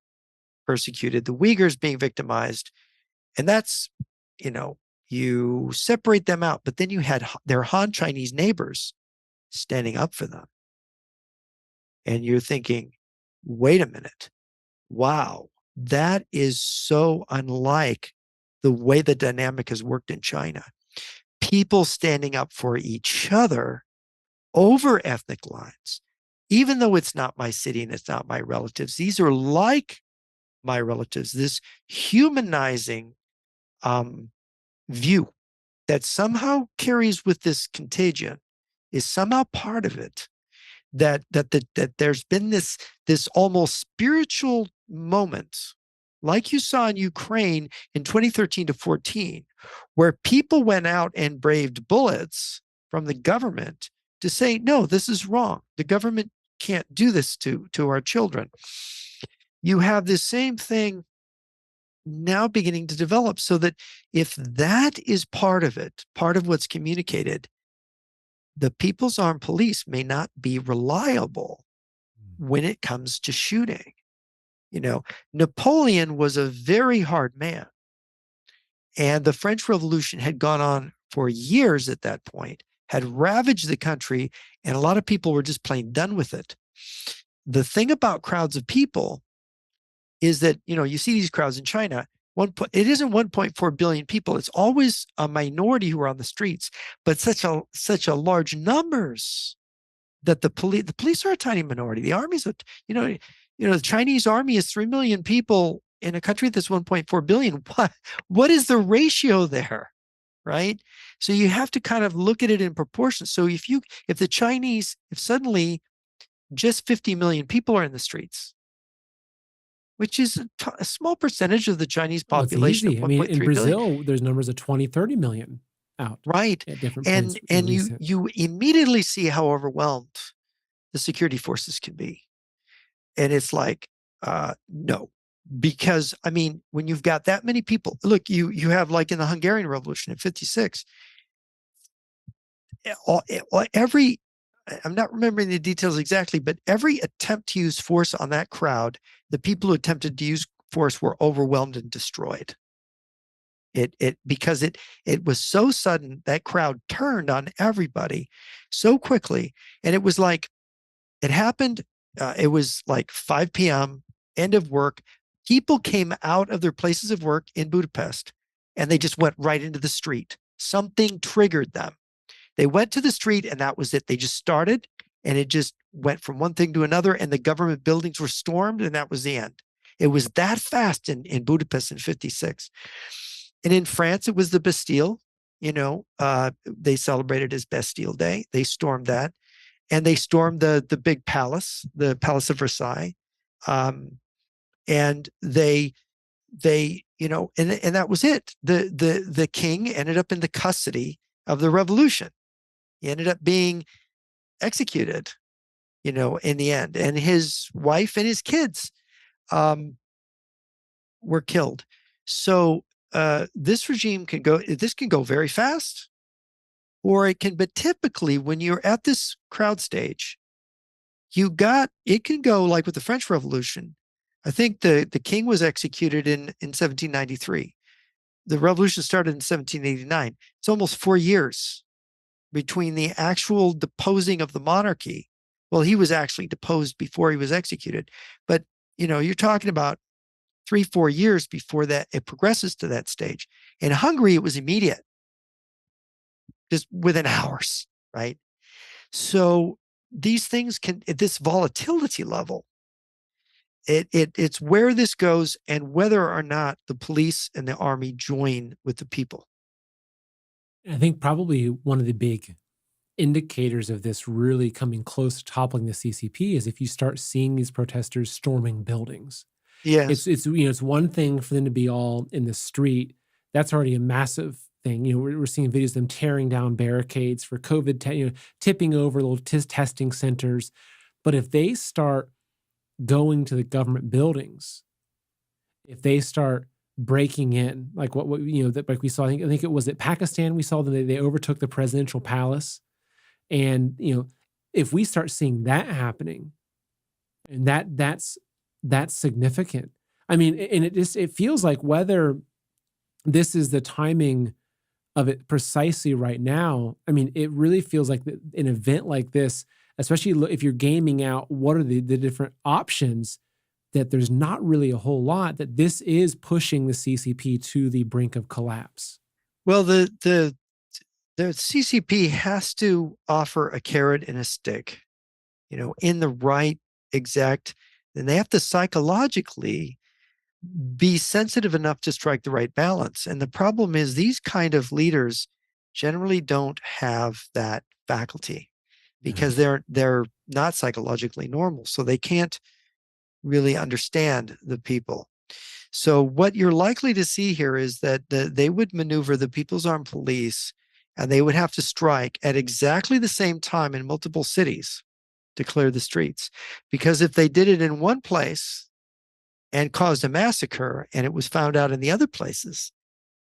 persecuted, the Uyghurs being victimized. And that's, you separate them out, but then you had their Han Chinese neighbors standing up for them. And you're thinking, wait a minute. Wow, that is so unlike the way the dynamic has worked in China. People standing up for each other over ethnic lines, even though it's not my city and it's not my relatives. These are like my relatives, this humanizing view that somehow carries with this contagion is somehow part of it. That there's been this almost spiritual moment, like you saw in Ukraine in 2013 to 14, where people went out and braved bullets from the government to say, no, this is wrong. The government can't do this to our children. You have this same thing now beginning to develop, so that if that is part of it, part of what's communicated, the People's Armed Police may not be reliable when it comes to shooting. You know, Napoleon was a very hard man, and the French Revolution had gone on for years at that point, had ravaged the country, and a lot of people were just plain done with it. The thing about crowds of people is that, you know, you see these crowds in China. It isn't 1.4 billion people. It's always a minority who are on the streets, but such a large numbers that the police are a tiny minority. The army's a, the Chinese army is 3 million people in a country that's 1.4 billion. What is the ratio there? Right. So you have to kind of look at it in proportion. So if suddenly just 50 million people are in the streets, which is a small percentage of the Chinese Oh, it's population of easy. I mean, in 1.3 billion. Brazil, there's numbers of 20, 30 million out Right. at different points in And you recent. you immediately see how overwhelmed the security forces can be. And it's like, no, because I mean, when you've got that many people, look, you have, like in the Hungarian Revolution in 56, every, I'm not remembering the details exactly, but every attempt to use force on that crowd, the people who attempted to use force were overwhelmed and destroyed. Because it was so sudden, that crowd turned on everybody so quickly, and it was like it happened. It was like 5 p.m. end of work. People came out of their places of work in Budapest, and they just went right into the street. Something triggered them. They went to the street, and that was it. They just started, and it just went from one thing to another, and the government buildings were stormed, and that was the end. It was that fast in Budapest in 56. And in France, it was the Bastille. They celebrated as Bastille Day. They stormed that, and they stormed the big palace, the Palace of Versailles, and and that was it. The king ended up in the custody of the revolution. He ended up being executed, in the end, and his wife and his kids um, were killed. So this regime can go. This can go very fast, or it can. But typically, when you're at this crowd stage, it can go like with the French Revolution. I think the king was executed in 1793. The revolution started in 1789. It's almost 4 years between the actual deposing of the monarchy. Well, he was actually deposed before he was executed, but you're talking about 3-4 years before that it progresses to that stage. In Hungary, it was immediate, just within hours, right? So these things can, at this volatility level, it's where this goes and whether or not the police and the army join with the people. I think probably one of the big indicators of this really coming close to toppling the CCP is if you start seeing these protesters storming buildings. Yes. It's one thing for them to be all in the street. That's already a massive thing. We're seeing videos of them tearing down barricades for COVID, tipping over little testing centers. But if they start going to the government buildings, if they start breaking in, like that, like we saw, I think it was at Pakistan, we saw that they overtook the presidential palace. And if we start seeing that happening, and that's significant. I mean, and it feels like whether this is the timing of it precisely right now. I mean, it really feels like an event like this, especially if you're gaming out what are the different options, that there's not really a whole lot, that this is pushing the CCP to the brink of collapse. Well, the CCP has to offer a carrot and a stick, in the right exact, and they have to psychologically be sensitive enough to strike the right balance. And the problem is these kind of leaders generally don't have that faculty No. because they're not psychologically normal. So they can't really understand the people. So what you're likely to see here is that they would maneuver the People's Armed Police, and they would have to strike at exactly the same time in multiple cities to clear the streets. Because if they did it in one place, and caused a massacre, and it was found out in the other places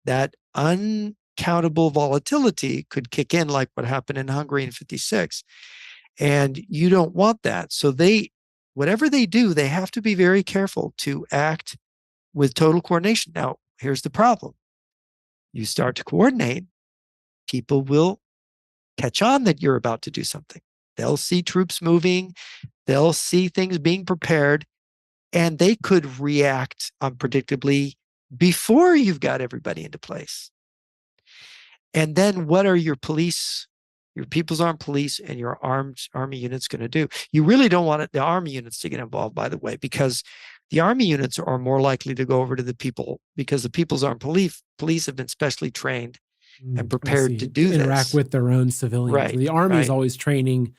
that uncountable volatility could kick in, like what happened in Hungary in 56. And you don't want that. So whatever they do, they have to be very careful to act with total coordination. Now, here's the problem. You start to coordinate, people will catch on that you're about to do something. They'll see troops moving, they'll see things being prepared, and they could react unpredictably before you've got everybody into place. And then what are your police, your People's Armed Police, and your armed army units going to do? You really don't want the army units to get involved, by the way, because the army units are more likely to go over to the people, because the People's Armed Police have been specially trained and I prepared to see. To do interact this. with their own civilians. Right, The army is right, always training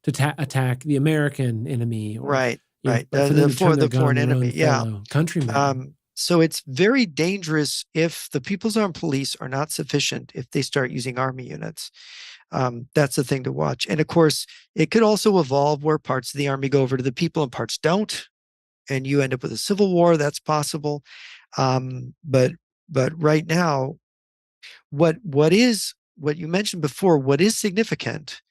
to attack the American enemy, or right, right. for them to turn their The gun on foreign their own enemy. Yeah. fellow countrymen. So it's very dangerous if the People's Armed Police are not sufficient, if they start using army units. That's the thing to watch. And of course, it could also evolve where parts of the army go over to the people and parts don't, and you end up with a civil war. That's possible. But right now, what you mentioned before, what is significant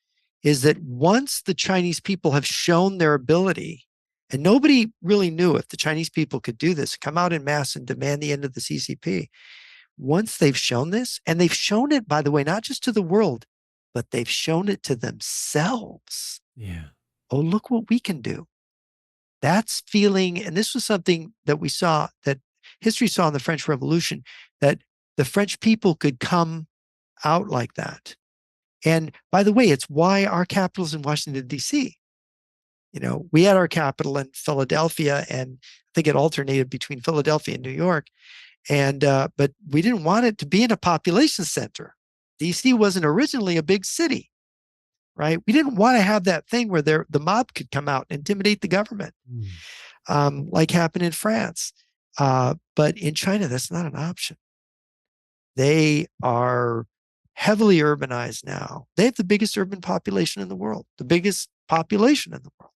is that once the Chinese people have shown their ability, and nobody really knew if the Chinese people could do this, come out in mass and demand the end of the CCP. Once they've shown this, and they've shown it, by the way, not just to the world, but they've shown it to themselves. Yeah. Oh, look what we can do. That's feeling, and this was something that we saw, that history saw in the French Revolution, that the French people could come out like that. And by the way, it's why our capital is in Washington, D.C. We had our capital in Philadelphia, and I think it alternated between Philadelphia and New York. But we didn't want it to be in a population center. DC wasn't originally a big city, right? We didn't want to have that thing where the mob could come out and intimidate the government, like happened in France. But in China, that's not an option. They are heavily urbanized now. They have the biggest urban population in the world, the biggest population in the world.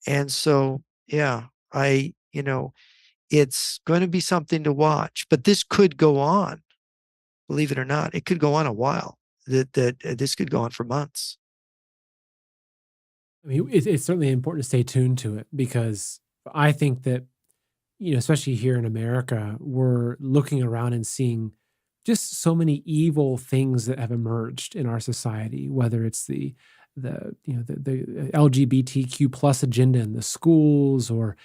And so, yeah, it's going to be something to watch, but this could go on. Believe it or not, it could go on a while. This could go on for months. I mean, it's certainly important to stay tuned to it, because I think that, especially here in America, we're looking around and seeing just so many evil things that have emerged in our society, whether it's the LGBTQ plus agenda in the schools, or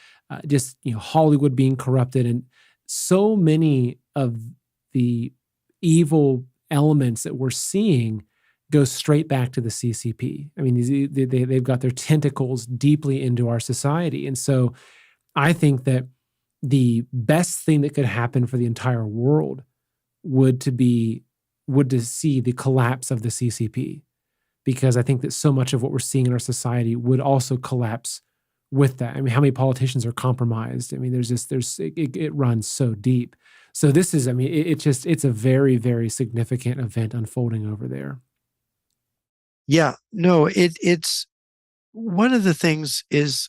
just Hollywood being corrupted, and so many of the evil elements that we're seeing go straight back to the CCP. I mean, they've got their tentacles deeply into our society, and so I think that the best thing that could happen for the entire world would to see the collapse of the CCP, because I think that so much of what we're seeing in our society would also collapse with that. I mean, how many politicians are compromised? I mean, it runs so deep. So this is, I mean, it's a very, very significant event unfolding over there. Yeah, no, it's one of the things is,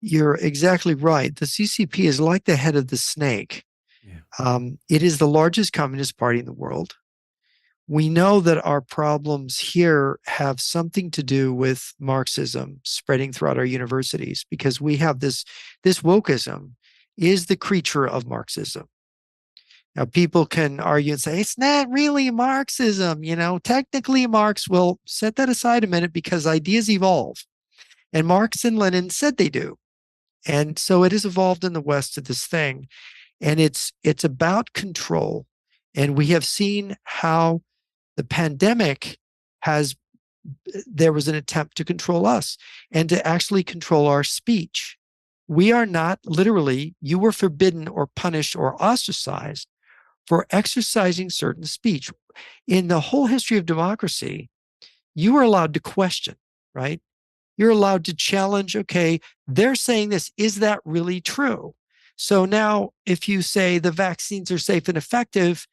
you're exactly right. The CCP is like the head of the snake. Yeah. It is the largest communist party in the world. We know that our problems here have something to do with Marxism spreading throughout our universities, because we have this wokeism is the creature of Marxism. Now, people can argue and say, it's not really Marxism, technically Marx. Will set that aside a minute, because ideas evolve. And Marx and Lenin said they do. And so it has evolved in the West to this thing. And it's about control. And we have seen how the pandemic there was an attempt to control us and to actually control our speech. We are not literally, you were forbidden or punished or ostracized for exercising certain speech. In the whole history of democracy, you were allowed to question, right? You're allowed to challenge, okay, they're saying this, is that really true? So now if you say the vaccines are safe and effective,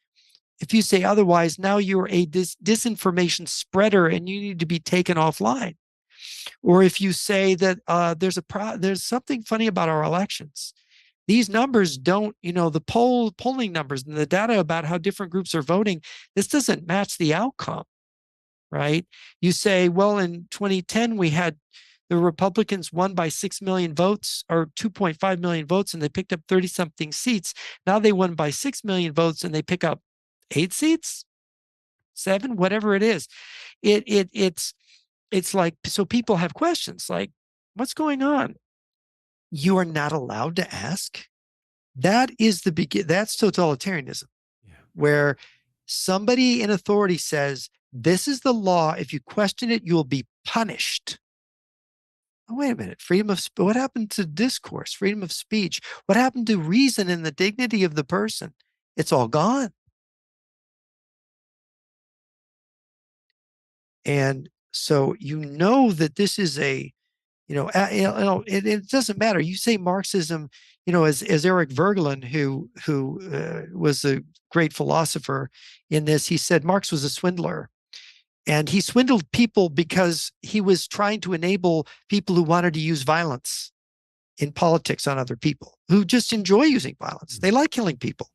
if you say otherwise, now you're a disinformation spreader and you need to be taken offline. Or if you say that there's something funny about our elections. These numbers don't, the polling numbers and the data about how different groups are voting, this doesn't match the outcome, right? You say, well, in 2010, we had the Republicans won by 6 million votes or 2.5 million votes, and they picked up 30 something seats. Now they won by 6 million votes and they pick up 8 seats, 7, whatever it is. It's like, so people have questions like, what's going on? You are not allowed to ask. That's totalitarianism, Yeah. where somebody in authority says, this is the law. If you question it, you will be punished. Oh, wait a minute. What happened to discourse, freedom of speech? What happened to reason and the dignity of the person? It's all gone. And so that this is it doesn't matter. You say Marxism, as Eric Voegelin, who was a great philosopher in this, he said Marx was a swindler. And he swindled people because he was trying to enable people who wanted to use violence in politics on other people, who just enjoy using violence. They like killing people.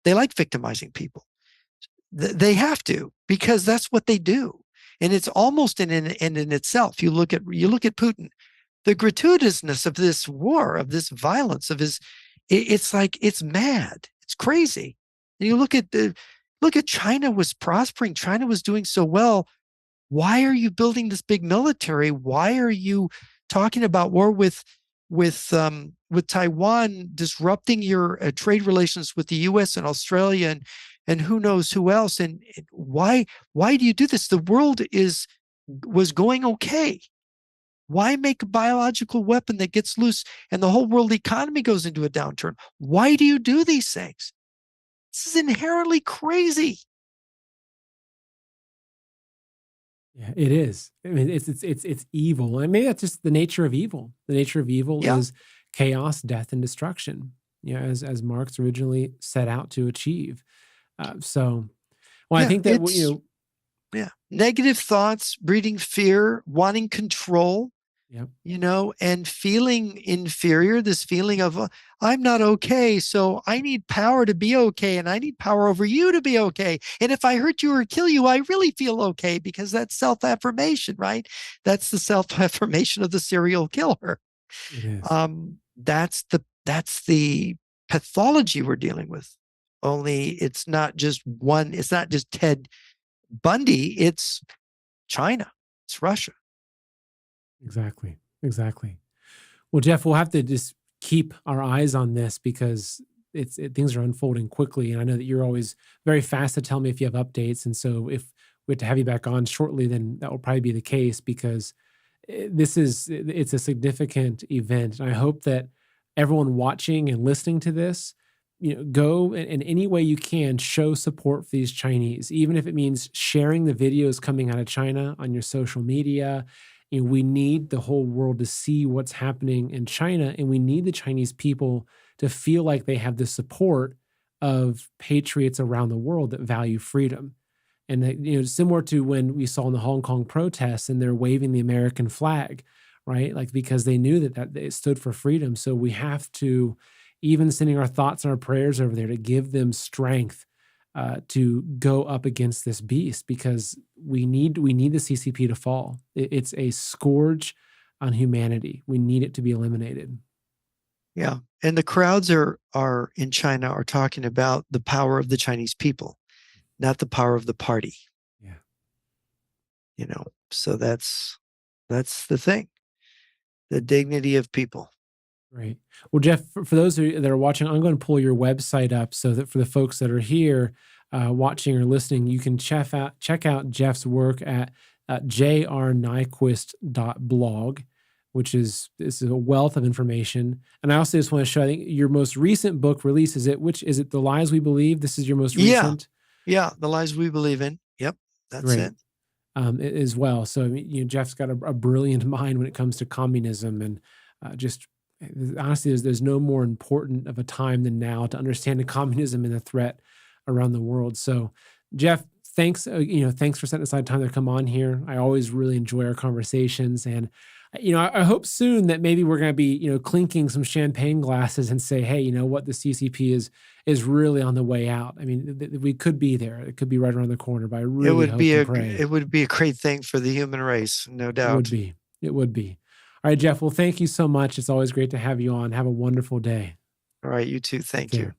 They like victimizing people. They have to, because that's what they do. And it's almost in itself. You look at Putin, the gratuitousness of this war, of this violence, it's like, it's mad. It's crazy. And you look at China was prospering. China was doing so well. Why are you building this big military? Why are you talking about war with Taiwan, disrupting your trade relations with the U.S. and Australia and who knows who else? And why do you do this? The world was going okay. Why make a biological weapon that gets loose and the whole world economy goes into a downturn? Why do you do these things? This is inherently crazy. Yeah, it is. I mean, it's evil. And maybe that's just the nature of evil. The nature of evil Yeah. is chaos, death, and destruction. As Marx originally set out to achieve. So, well, I Yeah. think that Yeah. Negative thoughts, breeding fear, wanting control, yeah, and feeling inferior, this feeling of, I'm not okay. So I need power to be okay. And I need power over you to be okay. And if I hurt you or kill you, I really feel okay, because that's self-affirmation, right? That's the self-affirmation of the serial killer. it is. That's the pathology we're dealing with. Only it's not just Ted Bundy, it's China, it's Russia. Exactly. Exactly. Well, Jeff, we'll have to just keep our eyes on this because things are unfolding quickly, and I know that you're always very fast to tell me if you have updates. And so, if we have to have you back on shortly, then that will probably be the case because it's a significant event, and I hope that everyone watching and listening to this, go in any way you can show support for these Chinese, even if it means sharing the videos coming out of China on your social media. We need the whole world to see what's happening in China, and we need the Chinese people to feel like they have the support of patriots around the world that value freedom. And that, similar to when we saw in the Hong Kong protests and they're waving the American flag, right? Like, because they knew that it stood for freedom. So we have to, even sending our thoughts and our prayers over there to give them strength to go up against this beast, because we need the CCP to fall. It's a scourge on humanity. We need it to be eliminated. Yeah. And the crowds are in China are talking about the power of the Chinese people, not the power of the party. Yeah. So that's the thing. The dignity of people. Right. Well, Jeff, for those that are watching, I'm going to pull your website up so that for the folks that are here watching or listening, you can check out Jeff's work at jrnyquist.blog, which is a wealth of information. And I also just want to show, I think your most recent book release which is it, The Lies We Believe? This is your most Yeah. recent? Yeah. The Lies We Believe in. Yep. That's Great. it. As well. So, I mean, Jeff's got a brilliant mind when it comes to communism, and just honestly, there's no more important of a time than now to understand the communism and the threat around the world. So, Jeff, thanks, thanks for setting aside time to come on here. I always really enjoy our conversations, and I hope soon that maybe we're going to be, clinking some champagne glasses and say, hey, you know what, the CCP is really on the way out. I mean, we could be there. It could be right around the corner. But I It really would hope be and it pray would be a great thing for the human race, no it would doubt. be. It would be. All right, Jeff. Well, thank you so much. It's always great to have you on. Have a wonderful day. All right, you too. Take Thank you. care.